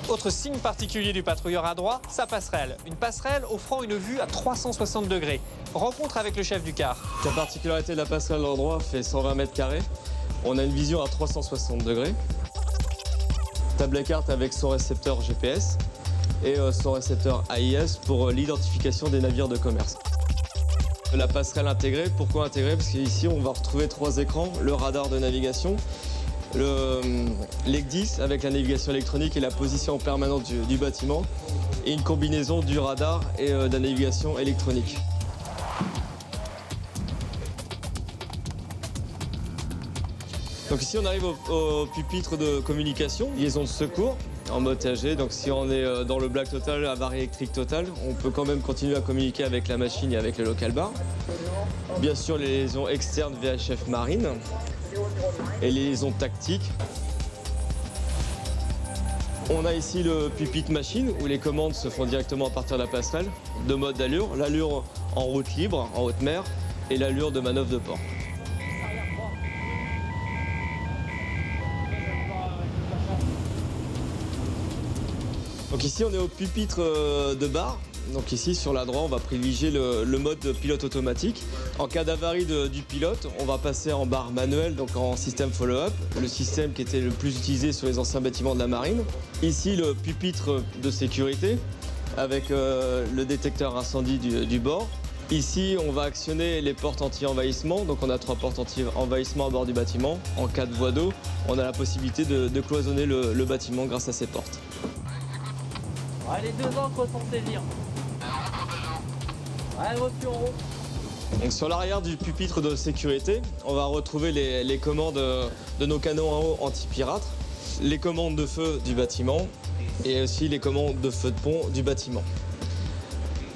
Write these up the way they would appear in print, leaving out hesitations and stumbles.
Autre signe particulier du patrouilleur à droite, sa passerelle. Une passerelle offrant une vue à 360 degrés. Rencontre avec le chef du car. La particularité de la passerelle à droite fait 120 mètres carrés. On a une vision à 360 degrés. Tablette carte avec son récepteur GPS et son récepteur AIS pour l'identification des navires de commerce. La passerelle intégrée, pourquoi intégrée? Parce qu'ici on va retrouver 3 écrans, le radar de navigation, l'EC10 avec la navigation électronique et la position permanente du bâtiment et une combinaison du radar et de la navigation électronique. Donc ici on arrive au pupitre de communication, liaison de secours en mode THD. Donc si on est dans le black total, avarie électrique totale, on peut quand même continuer à communiquer avec la machine et avec le local bar. Bien sûr les liaisons externes VHF marine et les liaisons tactiques. On a ici le pupitre machine où les commandes se font directement à partir de la passerelle. Deux modes d'allure, l'allure en route libre, en haute mer, et l'allure de manœuvre de port. Donc ici on est au pupitre de bar. Donc ici sur la droite on va privilégier le mode pilote automatique. En cas d'avarie du pilote, on va passer en bar manuel, donc en système follow-up, le système qui était le plus utilisé sur les anciens bâtiments de la marine. Ici le pupitre de sécurité avec le détecteur incendie du bord. Ici on va actionner les portes anti-envahissement, donc on a 3 portes anti-envahissement à bord du bâtiment. En cas de voie d'eau, on a la possibilité de cloisonner le bâtiment grâce à ces portes. Allez, 2 ans qu'on s'en saisir. Allez, reçu en haut. Donc sur l'arrière du pupitre de sécurité, on va retrouver les commandes de nos canons à eau anti-pirates, les commandes de feu du bâtiment et aussi les commandes de feu de pont du bâtiment.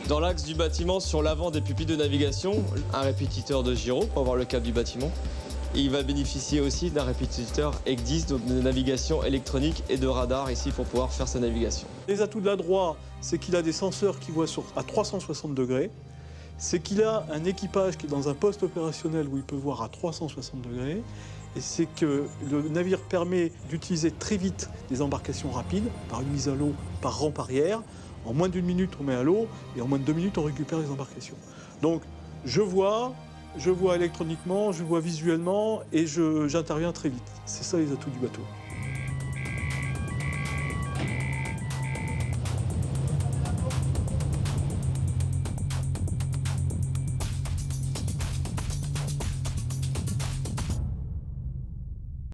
Dans l'axe du bâtiment, sur l'avant des pupitres de navigation, un répétiteur de gyro pour avoir le cap du bâtiment. Et il va bénéficier aussi d'un répétiteur EC10, donc de navigation électronique et de radar ici pour pouvoir faire sa navigation. Les atouts de la droite, c'est qu'il a des senseurs qui voient à 360 degrés. C'est qu'il a un équipage qui est dans un poste opérationnel où il peut voir à 360 degrés. Et c'est que le navire permet d'utiliser très vite des embarcations rapides, par une mise à l'eau par rampe arrière. En moins d'1 minute, on met à l'eau et en moins de 2 minutes, on récupère les embarcations. Donc, je vois électroniquement, je vois visuellement et j'interviens très vite. C'est ça les atouts du bateau.